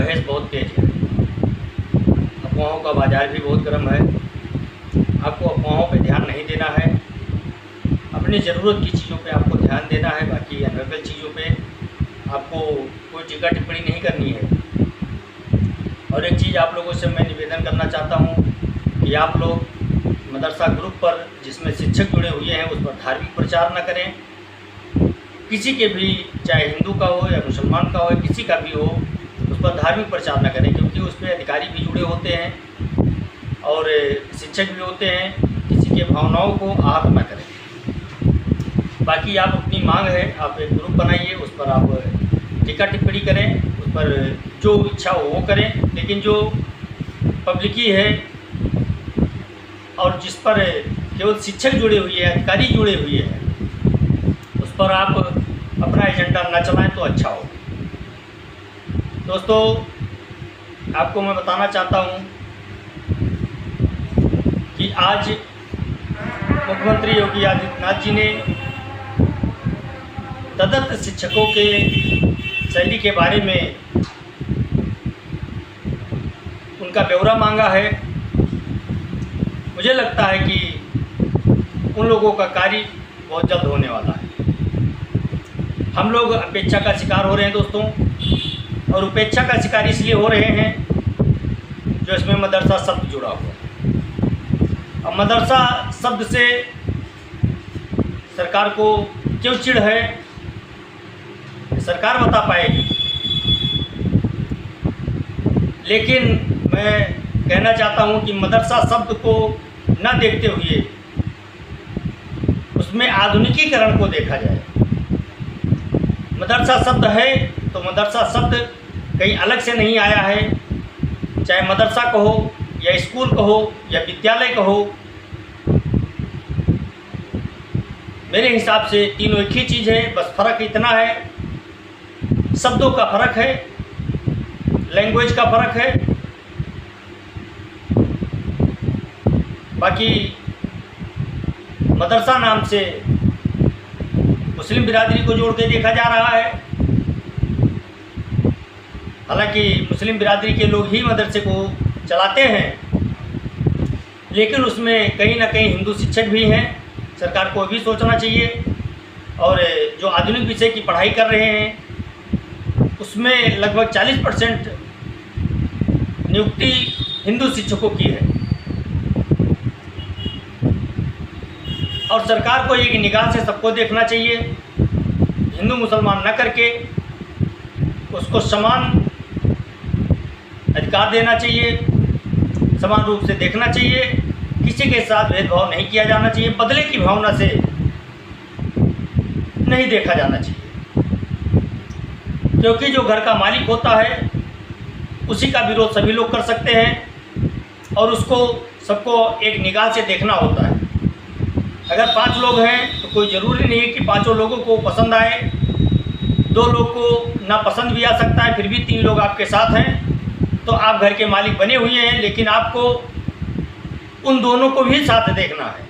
बहस बहुत तेज है, अफवाहों का बाज़ार भी बहुत गर्म है। आपको अफवाहों पे ध्यान नहीं देना है, अपनी ज़रूरत की चीज़ों पे आपको ध्यान देना है। बाकी अनर्गल चीज़ों पे आपको कोई टीका टिप्पणी नहीं करनी है। और एक चीज़ आप लोगों से मैं निवेदन करना चाहता हूँ कि आप लोग मदरसा ग्रुप पर जिसमें शिक्षक जुड़े हुए हैं उस पर धार्मिक प्रचार न करें। किसी के भी, चाहे हिंदू का हो या मुसलमान का हो, किसी का भी हो, उस पर धार्मिक प्रचार न करें, क्योंकि उस पर अधिकारी भी जुड़े होते हैं और शिक्षक भी होते हैं। किसी के भावनाओं को आहत न करें। बाकी आप अपनी मांग है, आप एक ग्रुप बनाइए, उस पर आप टीका टिप्पणी करें, उस पर जो इच्छा हो वो करें। लेकिन जो पब्लिकी है और जिस पर केवल शिक्षक जुड़े हुए हैं, अधिकारी जुड़े हुए हैं, उस पर आप अपना एजेंडा न चलाएं तो अच्छा हो। दोस्तों, आपको मैं बताना चाहता हूं कि आज मुख्यमंत्री योगी आदित्यनाथ जी ने तदर्थ शिक्षकों के शैली के बारे में उनका ब्यौरा मांगा है। मुझे लगता है कि उन लोगों का कार्य बहुत जल्द होने वाला है। हम लोग अपेक्षा का शिकार हो रहे हैं दोस्तों, और उपेक्षा का शिकार इसलिए हो रहे हैं जो इसमें मदरसा शब्द जुड़ा हुआ है। अब मदरसा शब्द से सरकार को क्यों चिढ़ है, सरकार बता पाएगी। लेकिन मैं कहना चाहता हूं कि मदरसा शब्द को न देखते हुए उसमें आधुनिकीकरण को देखा जाए। मदरसा शब्द है तो मदरसा शब्द कहीं अलग से नहीं आया है। चाहे मदरसा कहो या स्कूल कहो या विद्यालय कहो, मेरे हिसाब से तीनों एक ही चीज़ है। बस फ़र्क इतना है, शब्दों का फ़र्क है, लैंग्वेज का फ़र्क है। बाकी मदरसा नाम से मुस्लिम बिरादरी को जोड़ के देखा जा रहा है। हालांकि मुस्लिम बिरादरी के लोग ही मदरसे को चलाते हैं, लेकिन उसमें कहीं ना कहीं हिंदू शिक्षक भी हैं। सरकार को भी सोचना चाहिए। और जो आधुनिक विषय की पढ़ाई कर रहे हैं उसमें लगभग 40% नियुक्ति हिंदू शिक्षकों की है। और सरकार को एक निगाह से सबको देखना चाहिए, हिंदू मुसलमान न करके उसको समान अधिकार देना चाहिए, समान रूप से देखना चाहिए। किसी के साथ भेदभाव नहीं किया जाना चाहिए, बदले की भावना से नहीं देखा जाना चाहिए। क्योंकि जो घर का मालिक होता है उसी का विरोध सभी लोग कर सकते हैं, और उसको सबको एक निगाह से देखना होता है। अगर 5 लोग हैं तो कोई ज़रूरी नहीं है कि 5 लोगों को पसंद आए। 2 लोग को ना पसंद भी आ सकता है, फिर भी 3 लोग आपके साथ हैं तो आप घर के मालिक बने हुए हैं। लेकिन आपको उन दोनों को भी साथ देखना है।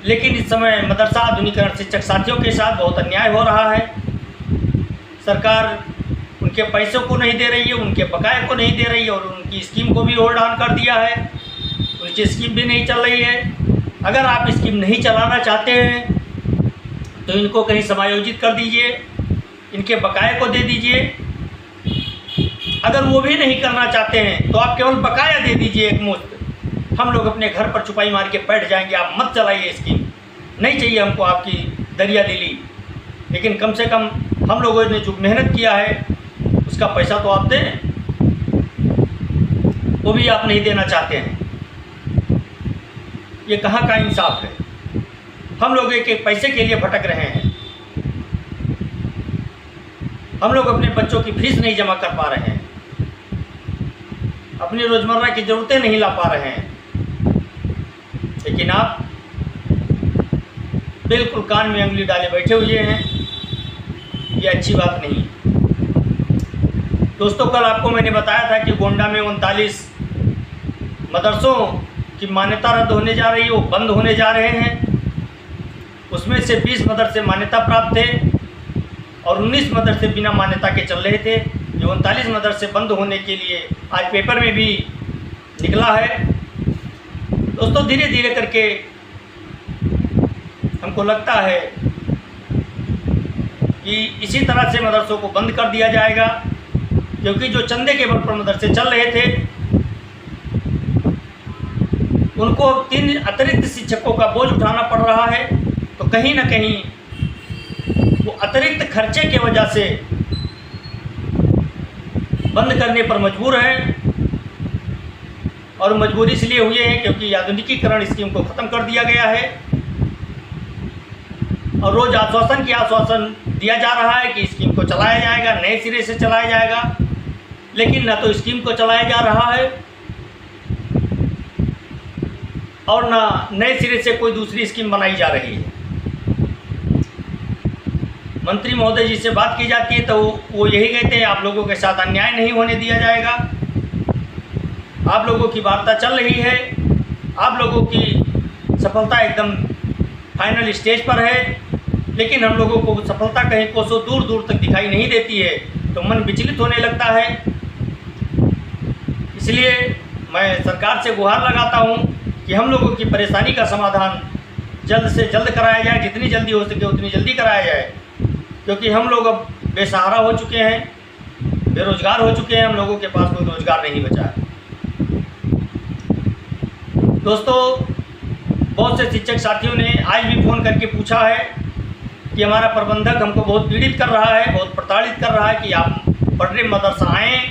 लेकिन इस समय मदरसा आधुनिकीकरण शिक्षक साथियों के साथ बहुत अन्याय हो रहा है। सरकार उनके पैसों को नहीं दे रही है, उनके बकाये को नहीं दे रही है, और उनकी स्कीम को भी होल्ड ऑन कर दिया है। उनकी स्कीम भी नहीं चल रही है। अगर आप स्कीम नहीं चलाना चाहते हैं तो इनको कहीं समायोजित कर दीजिए, इनके बकाये को दे दीजिए। अगर वो भी नहीं करना चाहते हैं तो आप केवल बकाया दे दीजिए एक मुश्त। हम लोग अपने घर पर छुपाई मार के बैठ जाएंगे, आप मत चलाइए स्कीम। नहीं चाहिए हमको आपकी दरिया दिली। लेकिन कम से कम हम लोगों ने जो मेहनत किया है उसका पैसा तो आप दें, वो भी आप नहीं देना चाहते हैं। ये कहाँ का इंसाफ है? हम लोग एक एक पैसे के लिए भटक रहे हैं। हम लोग अपने बच्चों की फीस नहीं जमा कर पा रहे हैं, अपनी रोज़मर्रा की ज़रूरतें नहीं ला पा रहे हैं। लेकिन आप बिल्कुल कान में उंगली डाले बैठे हुए हैं। ये अच्छी बात नहीं है। दोस्तों, कल आपको मैंने बताया था कि गोंडा में 39 मदरसों की मान्यता रद्द होने जा रही है, वो बंद होने जा रहे हैं। उसमें से 20 मदरसे मान्यता प्राप्त थे और 19 मदरसे बिना मान्यता के चल रहे थे। ये 39 मदरसे बंद होने के लिए आज पेपर में भी निकला है। दोस्तों, धीरे धीरे करके हमको लगता है कि इसी तरह से मदरसों को बंद कर दिया जाएगा, क्योंकि जो चंदे के बल पर मदरसे चल रहे थे उनको 3 अतिरिक्त शिक्षकों का बोझ उठाना पड़ रहा है। तो कहीं ना कहीं वो अतिरिक्त खर्चे की वजह से बंद करने पर मजबूर है। और मजबूरी इसलिए हुई है क्योंकि आधुनिकीकरण स्कीम को ख़त्म कर दिया गया है और रोज़ आश्वासन दिया जा रहा है कि स्कीम को चलाया जाएगा, नए सिरे से चलाया जाएगा, लेकिन न तो स्कीम को चलाया जा रहा है और न नए सिरे से कोई दूसरी स्कीम बनाई जा रही है। मंत्री महोदय जी से बात की जाती है तो वो यही कहते हैं आप लोगों के साथ अन्याय नहीं होने दिया जाएगा, आप लोगों की वार्ता चल रही है, आप लोगों की सफलता एकदम फाइनल स्टेज पर है, लेकिन हम लोगों को सफलता कहीं कोसों दूर दूर तक दिखाई नहीं देती है, तो मन विचलित होने लगता है। इसलिए मैं सरकार से गुहार लगाता हूं कि हम लोगों की परेशानी का समाधान जल्द से जल्द कराया जाए, जितनी जल्दी हो सके उतनी जल्दी कराया जाए, क्योंकि हम लोग अब बेसहारा हो चुके हैं, बेरोजगार हो चुके हैं, हम लोगों के पास कोई रोजगार नहीं बचा है। दोस्तों, बहुत से शिक्षक साथियों ने आज भी फ़ोन करके पूछा है कि हमारा प्रबंधक हमको बहुत पीड़ित कर रहा है, बहुत प्रताड़ित कर रहा है कि आप पढ़ने मदरसा आएँ,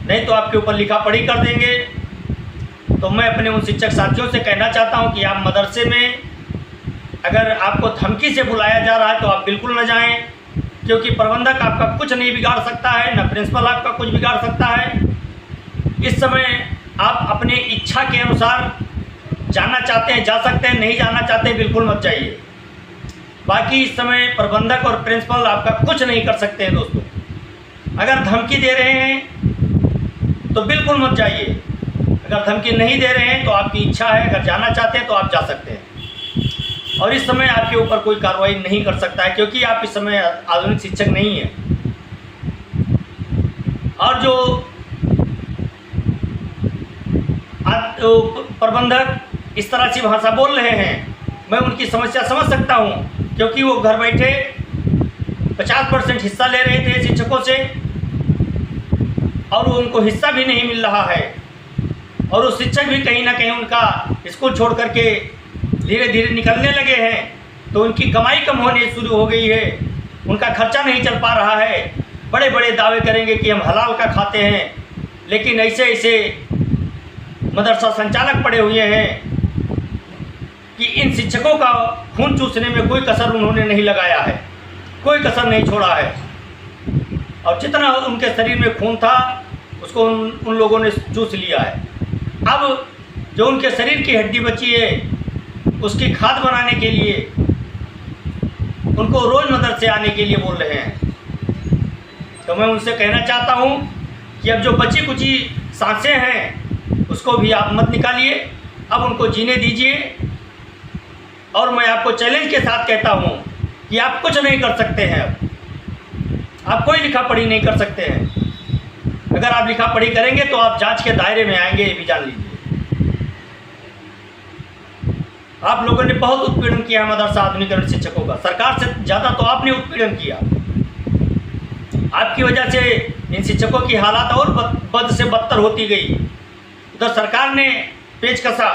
नहीं तो आपके ऊपर लिखा पढ़ी कर देंगे। तो मैं अपने उन शिक्षक साथियों से कहना चाहता हूं कि आप मदरसे में अगर आपको धमकी से बुलाया जा रहा है तो आप बिल्कुल न जाएं, क्योंकि प्रबंधक आपका कुछ नहीं बिगाड़ सकता है, न प्रिंसिपल आपका कुछ बिगाड़ सकता है। इस समय आप अपनी इच्छा के अनुसार जाना चाहते हैं जा सकते हैं, नहीं जाना चाहते हैं बिल्कुल मत जाइए। बाकी इस समय प्रबंधक और प्रिंसिपल आपका कुछ नहीं कर सकते हैं। दोस्तों, अगर धमकी दे रहे हैं तो बिल्कुल मत जाइए, अगर धमकी नहीं दे रहे हैं तो आपकी इच्छा है, अगर जाना चाहते हैं तो आप जा सकते हैं। और इस समय आपके ऊपर कोई कार्रवाई नहीं कर सकता है, क्योंकि आप इस समय आधुनिक शिक्षक नहीं हैं। और जो प्रबंधक इस तरह से भाषा बोल रहे हैं, मैं उनकी समस्या समझ सकता हूं, क्योंकि वो घर बैठे 50% हिस्सा ले रहे थे शिक्षकों से और उनको हिस्सा भी नहीं मिल रहा है, और वो शिक्षक भी कहीं ना कहीं उनका स्कूल छोड़ करके धीरे धीरे निकलने लगे हैं, तो उनकी कमाई कम होनी शुरू हो गई है, उनका खर्चा नहीं चल पा रहा है। बड़े बड़े दावे करेंगे कि हम हलाल का खाते हैं, लेकिन ऐसे ऐसे मदरसा संचालक पड़े हुए हैं कि इन शिक्षकों का खून चूसने में कोई कसर उन्होंने नहीं लगाया है, कोई कसर नहीं छोड़ा है। और जितना उनके शरीर में खून था उसको उन लोगों ने चूस लिया है। अब जो उनके शरीर की हड्डी बची है उसकी खाद बनाने के लिए उनको रोज़ मदरसे आने के लिए बोल रहे हैं। तो मैं उनसे कहना चाहता हूं कि अब जो बची कुची सांसें हैं उसको भी आप मत निकालिए, अब उनको जीने दीजिए। और मैं आपको चैलेंज के साथ कहता हूं कि आप कुछ नहीं कर सकते हैं, आप कोई लिखा पढ़ी नहीं कर सकते हैं। अगर आप लिखा पढ़ी करेंगे तो आप जांच के दायरे में आएंगे, ये भी जान लीजिए। आप लोगों ने बहुत उत्पीड़न किया मदरसा आधुनिकीकरण शिक्षकों का, सरकार से ज़्यादा तो आपने उत्पीड़न किया। आपकी वजह से इन शिक्षकों की हालात और बद से बदतर होती गई। उधर सरकार ने पेच कसा,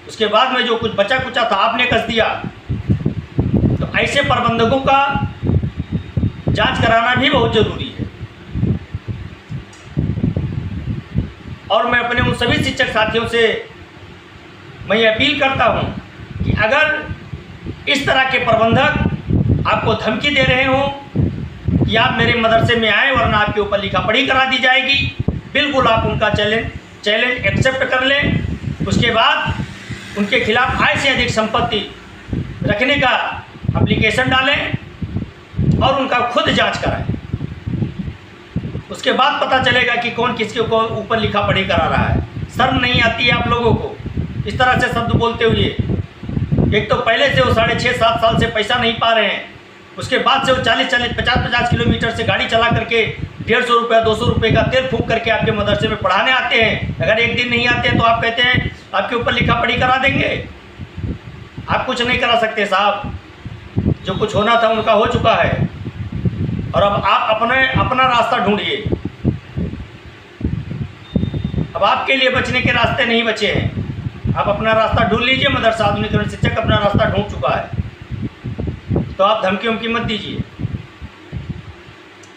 उसके बाद में जो कुछ बचा कुचा था आपने कस दिया। तो ऐसे प्रबंधकों का जांच कराना भी बहुत ज़रूरी है। और मैं अपने उन सभी शिक्षक साथियों से मैं ये अपील करता हूं कि अगर इस तरह के प्रबंधक आपको धमकी दे रहे हो कि आप मेरे मदरसे में आए वरना आपके ऊपर लिखा पढ़ी करा दी जाएगी, बिल्कुल आप उनका चैलेंज एक्सेप्ट कर लें। उसके बाद उनके खिलाफ आय से अधिक संपत्ति रखने का एप्लीकेशन डालें और उनका खुद जांच कराएं। उसके बाद पता चलेगा कि कौन किसके को ऊपर लिखा पढ़ी करा रहा है। शर्म नहीं आती है आप लोगों को इस तरह से शब्द बोलते हुए? एक तो पहले से वो 6.5-7 साल से पैसा नहीं पा रहे हैं, उसके बाद से वो 40-40, 50-50 किलोमीटर से गाड़ी चला करके 150 रुपये 200 रुपये का तेल फूंक करके आपके मदरसे में पढ़ाने आते हैं। अगर एक दिन नहीं आते हैं तो आप कहते हैं आपके ऊपर लिखा पढ़ी करा देंगे। आप कुछ नहीं करा सकते साहब, जो कुछ होना था उनका हो चुका है। और अब आप अपना रास्ता ढूंढिए। अब आपके लिए बचने के रास्ते नहीं बचे हैं, आप अपना रास्ता ढूंढ लीजिए। मदरसा आधुनिकीकरण शिक्षक अपना रास्ता ढूंढ चुका है, तो आप धमकी उमकी मत दीजिए।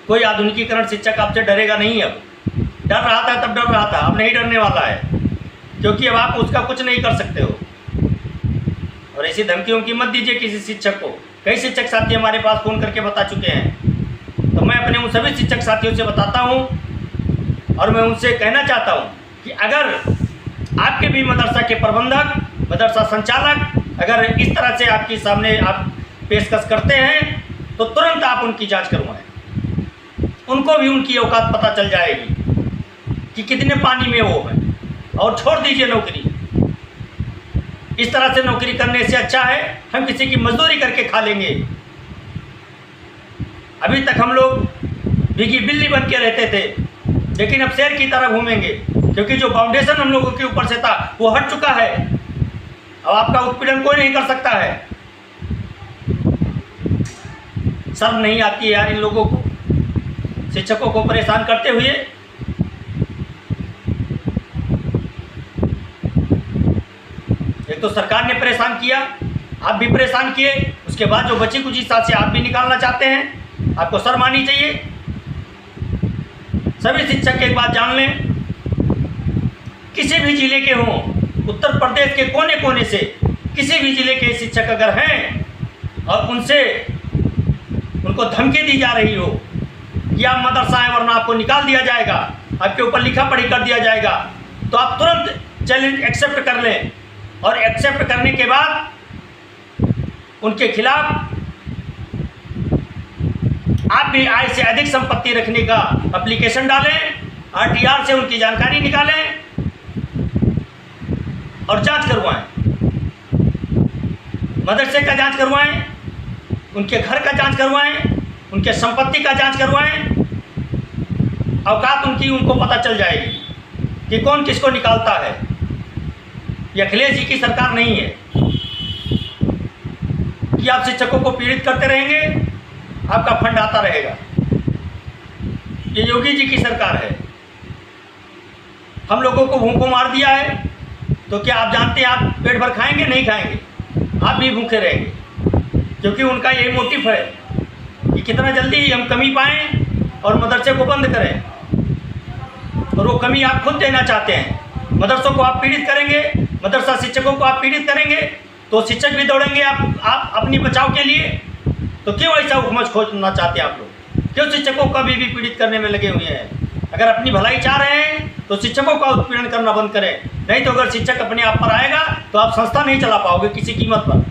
कोई आधुनिकीकरण शिक्षक आपसे डरेगा नहीं। अब डर रहा था तब डर रहा था, अब नहीं डरने वाला है, क्योंकि अब आप उसका कुछ नहीं कर सकते हो। और ऐसी धमकी उमकी मत दीजिए किसी शिक्षक को। कई शिक्षक साथी हमारे पास फ़ोन करके बता चुके हैं। तो मैं अपने उन सभी शिक्षक साथियों से बताता हूँ और मैं उनसे कहना चाहता हूँ कि अगर आपके भी मदरसा के प्रबंधक, मदरसा संचालक अगर इस तरह से आपके सामने आप पेशकश करते हैं तो तुरंत आप उनकी जांच करवाएं। उनको भी उनकी औकात पता चल जाएगी कि कितने पानी में वो है, और छोड़ दीजिए नौकरी। इस तरह से नौकरी करने से अच्छा है हम किसी की मजदूरी करके खा लेंगे। अभी तक हम लोग भीगी बिल्ली बन के रहते थे, लेकिन अब शेर की तरह घूमेंगे, क्योंकि जो फाउंडेशन हम लोगों के ऊपर से था वो हट चुका है। अब आपका उत्पीड़न कोई नहीं कर सकता है। शर्म नहीं आती है यार इन लोगों को, शिक्षकों को परेशान करते हुए। एक तो सरकार ने परेशान किया, आप भी परेशान किए, उसके बाद जो बची कुछ हिस्सा से आप भी निकालना चाहते हैं। आपको शर्म आनी चाहिए। सभी शिक्षक एक बात जान लें, किसी भी जिले के हों, उत्तर प्रदेश के कोने कोने से किसी भी जिले के शिक्षक अगर हैं और उनको धमकी दी जा रही हो कि आप मदरसा है वरना आपको निकाल दिया जाएगा, आपके ऊपर लिखा पढ़ी कर दिया जाएगा, तो आप तुरंत चैलेंज एक्सेप्ट कर लें। और एक्सेप्ट करने के बाद उनके खिलाफ आप भी आय से अधिक संपत्ति रखने का एप्लीकेशन डालें, RTR से उनकी जानकारी निकालें और जांच करवाएं। मदरसे का जांच करवाएं, उनके घर का जांच करवाएं, उनके संपत्ति का जांच करवाएं। औकात उनको पता चल जाएगी कि कौन किसको निकालता है। ये अखिलेश जी की सरकार नहीं है कि आप शिक्षकों को पीड़ित करते रहेंगे, आपका फंड आता रहेगा। ये योगी जी की सरकार है। हम लोगों को भूखों मार दिया है, तो क्या आप जानते हैं आप पेट भर खाएंगे? नहीं खाएंगे, आप भी भूखे रहेंगे, क्योंकि उनका यही मोटिव है कि कितना जल्दी हम कमी पाएं और मदरसे को बंद करें। और वो कमी आप खुद देना चाहते हैं। मदरसों को आप पीड़ित करेंगे, मदरसा शिक्षकों को आप पीड़ित करेंगे, तो शिक्षक भी दौड़ेंगे आप अपनी बचाव के लिए। तो क्यों ऐसा हुकूमत खोजना चाहते हैं आप लोग? क्यों शिक्षकों को भी पीड़ित करने में लगे हुए हैं? अगर अपनी भलाई चाह रहे हैं तो शिक्षकों का उत्पीड़न करना बंद करें। नहीं तो अगर शिक्षक अपने आप पर आएगा तो आप संस्था नहीं चला पाओगे किसी कीमत पर।